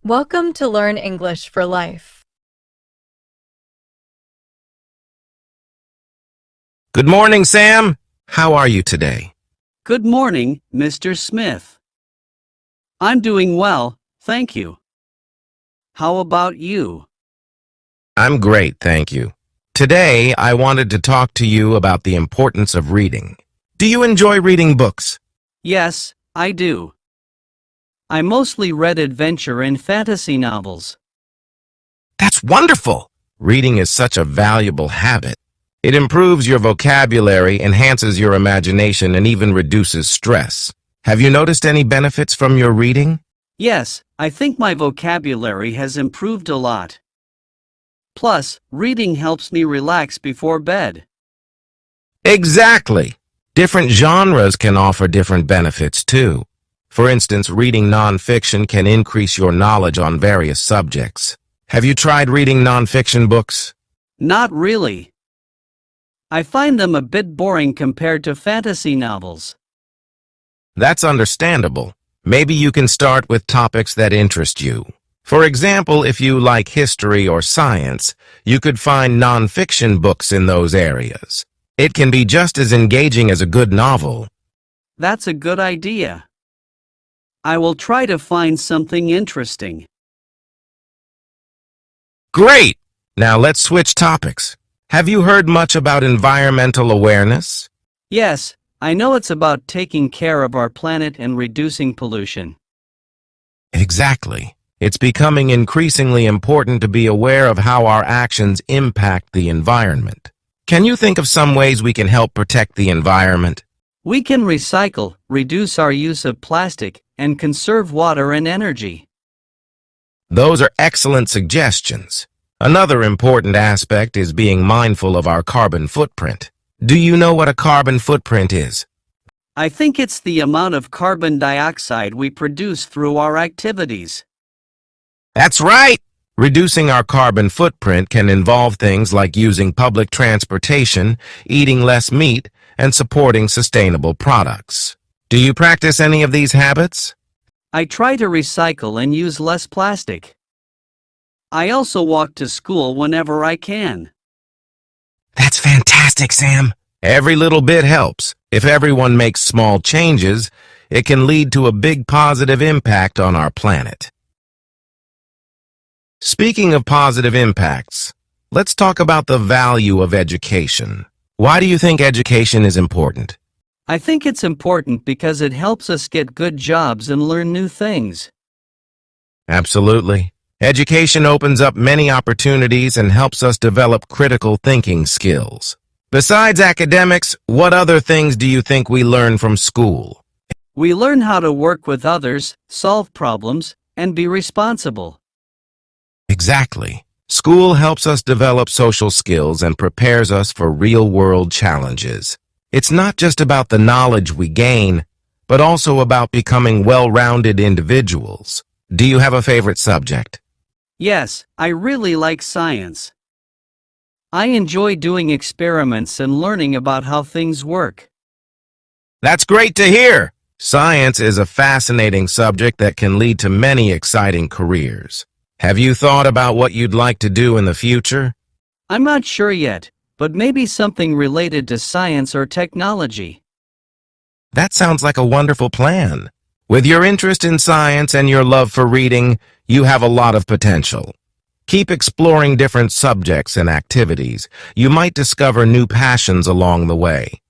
Welcome to Learn English for Life. Good morning, Sam. How are you today? Good morning, Mr. Smith. I'm doing well, thank you. How about you? I'm great, thank you. Today, I wanted to talk to you about the importance of reading. Do you enjoy reading books? Yes, I do. I mostly read adventure and fantasy novels. That's wonderful! Reading is such a valuable habit. It improves your vocabulary, enhances your imagination, and even reduces stress. Have you noticed any benefits from your reading? Yes, I think my vocabulary has improved a lot. Plus, reading helps me relax before bed. Exactly! Different genres can offer different benefits, too. For instance, reading nonfiction can increase your knowledge on various subjects. Have you tried reading nonfiction books? Not really. I find them a bit boring compared to fantasy novels. That's understandable. Maybe you can start with topics that interest you. For example, if you like history or science, you could find nonfiction books in those areas. It can be just as engaging as a good novel. That's a good idea. I will try to find something interesting. Great! Now let's switch topics. Have you heard much about environmental awareness? Yes, I know it's about taking care of our planet and reducing pollution. Exactly. It's becoming increasingly important to be aware of how our actions impact the environment. Can you think of some ways we can help protect the environment? We can recycle, reduce our use of plastic, and conserve water and energy. Those are excellent suggestions. Another important aspect is being mindful of our carbon footprint. Do you know what a carbon footprint is? I think it's the amount of carbon dioxide we produce through our activities. That's right! Reducing our carbon footprint can involve things like using public transportation, eating less meat, and supporting sustainable products. Do you practice any of these habits? I try to recycle and use less plastic. I also walk to school whenever I can. That's fantastic, Sam. Every little bit helps. If everyone makes small changes, it can lead to a big positive impact on our planet. Speaking of positive impacts, let's talk about the value of education. Why do you think education is important? I think it's important because it helps us get good jobs and learn new things. Absolutely. Education opens up many opportunities and helps us develop critical thinking skills. Besides academics, what other things do you think we learn from school? We learn how to work with others, solve problems, and be responsible. Exactly. School helps us develop social skills and prepares us for real-world challenges. It's not just about the knowledge we gain, but also about becoming well-rounded individuals. Do you have a favorite subject? Yes, I really like science. I enjoy doing experiments and learning about how things work. That's great to hear! Science is a fascinating subject that can lead to many exciting careers. Have you thought about what you'd like to do in the future? I'm not sure yet, but maybe something related to science or technology. That sounds like a wonderful plan. With your interest in science and your love for reading, you have a lot of potential. Keep exploring different subjects and activities. You might discover new passions along the way.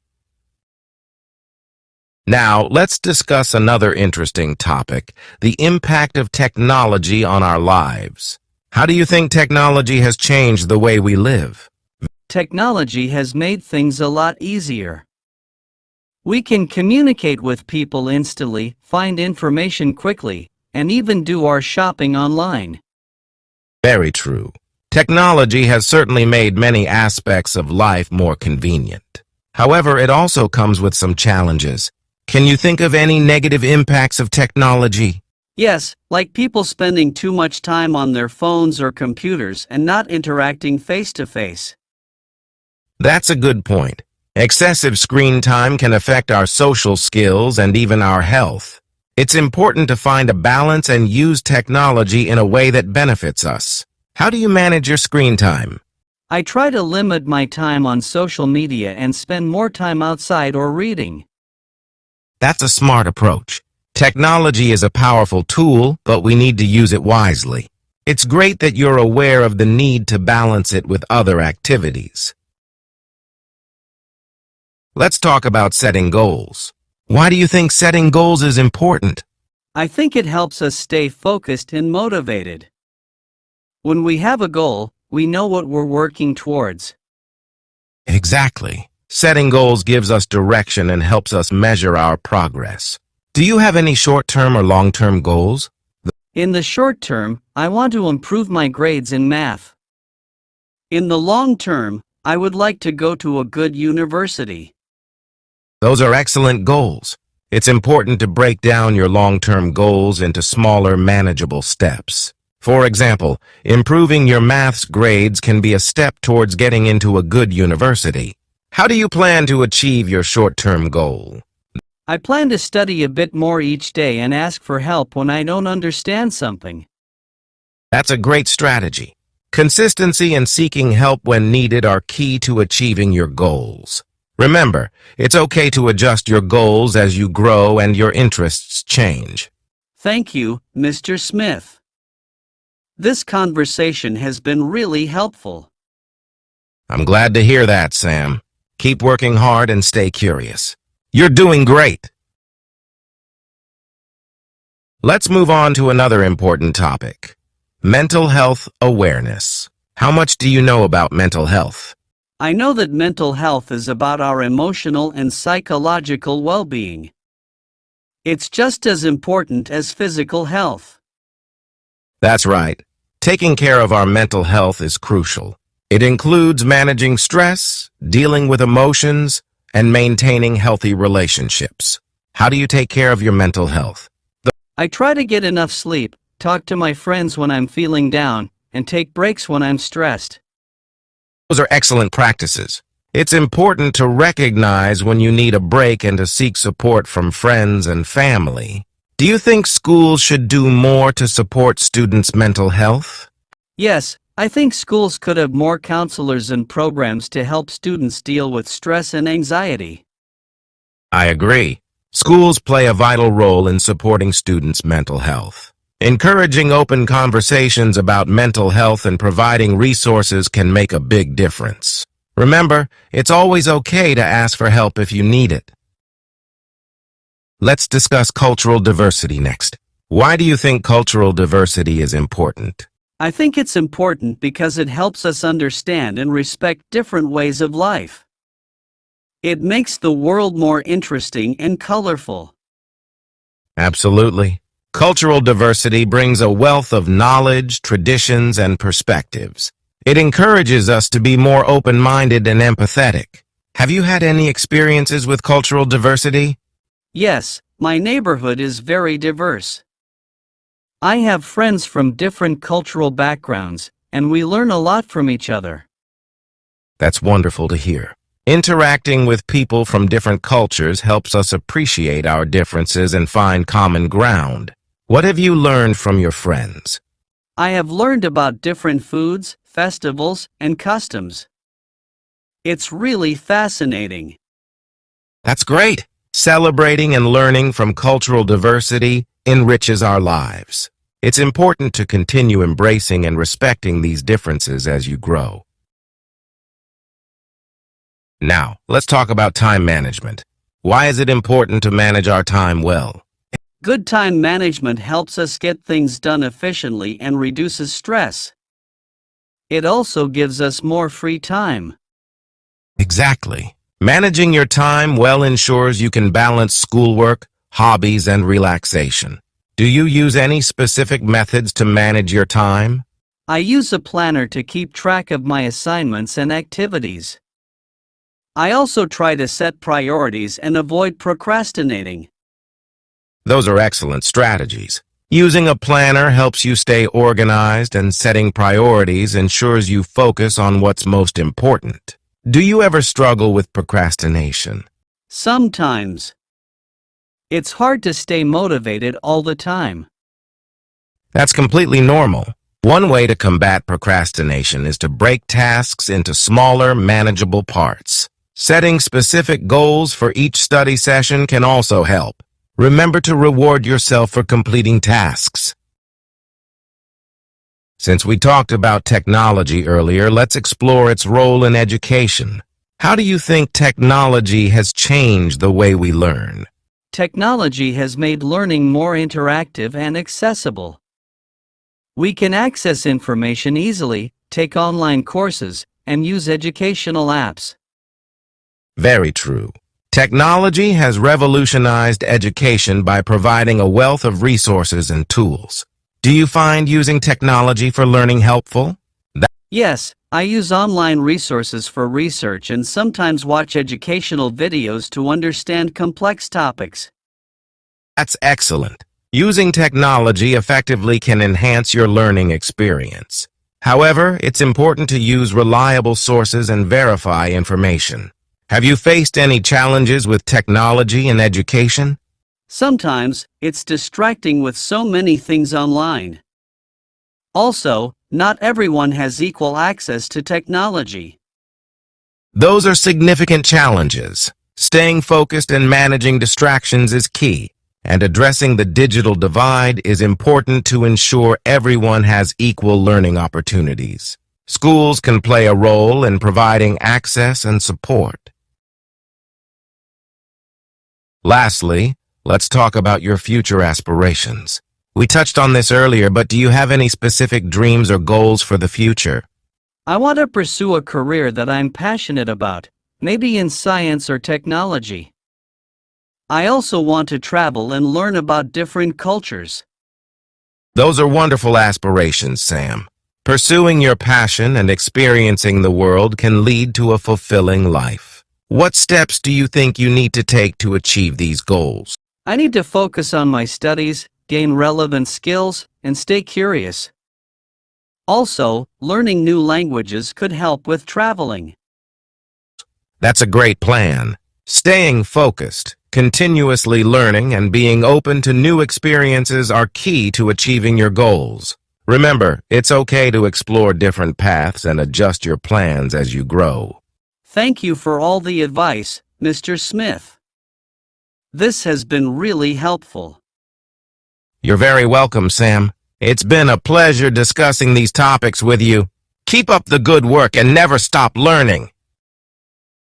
Now, let's discuss another interesting topic, the impact of technology on our lives. How do you think technology has changed the way we live? Technology has made things a lot easier. We can communicate with people instantly, find information quickly, and even do our shopping online. Very true. Technology has certainly made many aspects of life more convenient. However, it also comes with some challenges. Can you think of any negative impacts of technology? Yes, like people spending too much time on their phones or computers and not interacting face-to-face. That's a good point. Excessive screen time can affect our social skills and even our health. It's important to find a balance and use technology in a way that benefits us. How do you manage your screen time? I try to limit my time on social media and spend more time outside or reading. That's a smart approach. Technology is a powerful tool, but we need to use it wisely. It's great that you're aware of the need to balance it with other activities. Let's talk about setting goals. Why do you think setting goals is important? I think it helps us stay focused and motivated. When we have a goal, we know what we're working towards. Exactly. Setting goals gives us direction and helps us measure our progress. Do you have any short-term or long-term goals? In the short term, I want to improve my grades in math. In the long term, I would like to go to a good university. Those are excellent goals. It's important to break down your long-term goals into smaller, manageable steps. For example, improving your maths grades can be a step towards getting into a good university. How do you plan to achieve your short-term goal? I plan to study a bit more each day and ask for help when I don't understand something. That's a great strategy. Consistency and seeking help when needed are key to achieving your goals. Remember, it's okay to adjust your goals as you grow and your interests change. Thank you, Mr. Smith. This conversation has been really helpful. I'm glad to hear that, Sam. Keep working hard and stay curious. You're doing great. Let's move on to another important topic. Mental health awareness. How much do you know about mental health? I know that mental health is about our emotional and psychological well-being. It's just as important as physical health. That's right. Taking care of our mental health is crucial. It includes managing stress, dealing with emotions, and maintaining healthy relationships. How do you take care of your mental health? I try to get enough sleep, talk to my friends when I'm feeling down, and take breaks when I'm stressed. Those are excellent practices. It's important to recognize when you need a break and to seek support from friends and family. Do you think schools should do more to support students' mental health? Yes, I think schools could have more counselors and programs to help students deal with stress and anxiety. I agree. Schools play a vital role in supporting students' mental health. Encouraging open conversations about mental health and providing resources can make a big difference. Remember, it's always okay to ask for help if you need it. Let's discuss cultural diversity next. Why do you think cultural diversity is important? I think it's important because it helps us understand and respect different ways of life. It makes the world more interesting and colorful. Absolutely. Cultural diversity brings a wealth of knowledge, traditions, and perspectives. It encourages us to be more open-minded and empathetic. Have you had any experiences with cultural diversity? Yes, my neighborhood is very diverse. I have friends from different cultural backgrounds, and we learn a lot from each other. That's wonderful to hear. Interacting with people from different cultures helps us appreciate our differences and find common ground. What have you learned from your friends? I have learned about different foods, festivals, and customs. It's really fascinating. That's great. Celebrating and learning from cultural diversity enriches our lives. It's important to continue embracing and respecting these differences as you grow. Now, let's talk about time management. Why is it important to manage our time well? Good time management helps us get things done efficiently and reduces stress. It also gives us more free time. Exactly. Managing your time well ensures you can balance schoolwork, hobbies, and relaxation. Do you use any specific methods to manage your time? I use a planner to keep track of my assignments and activities. I also try to set priorities and avoid procrastinating. Those are excellent strategies. Using a planner helps you stay organized, and setting priorities ensures you focus on what's most important. Do you ever struggle with procrastination? Sometimes. It's hard to stay motivated all the time. That's completely normal. One way to combat procrastination is to break tasks into smaller, manageable parts. Setting specific goals for each study session can also help. Remember to reward yourself for completing tasks. Since we talked about technology earlier, let's explore its role in education. How do you think technology has changed the way we learn? Technology has made learning more interactive and accessible. We can access information easily, take online courses, and use educational apps. Very true. Technology has revolutionized education by providing a wealth of resources and tools. Do you find using technology for learning helpful? Yes, I use online resources for research and sometimes watch educational videos to understand complex topics. That's excellent. Using technology effectively can enhance your learning experience. However, it's important to use reliable sources and verify information. Have you faced any challenges with technology in education? Sometimes, it's distracting with so many things online. Also, not everyone has equal access to technology. Those are significant challenges. Staying focused and managing distractions is key, and addressing the digital divide is important to ensure everyone has equal learning opportunities. Schools can play a role in providing access and support. Lastly, let's talk about your future aspirations. We touched on this earlier, but do you have any specific dreams or goals for the future? I want to pursue a career that I'm passionate about, maybe in science or technology. I also want to travel and learn about different cultures. Those are wonderful aspirations, Sam. Pursuing your passion and experiencing the world can lead to a fulfilling life. What steps do you think you need to take to achieve these goals? I need to focus on my studies, gain relevant skills, and stay curious. Also, learning new languages could help with traveling. That's a great plan. Staying focused, continuously learning, and being open to new experiences are key to achieving your goals. Remember, it's okay to explore different paths and adjust your plans as you grow. Thank you for all the advice, Mr. Smith. This has been really helpful. You're very welcome, Sam. It's been a pleasure discussing these topics with you. Keep up the good work and never stop learning.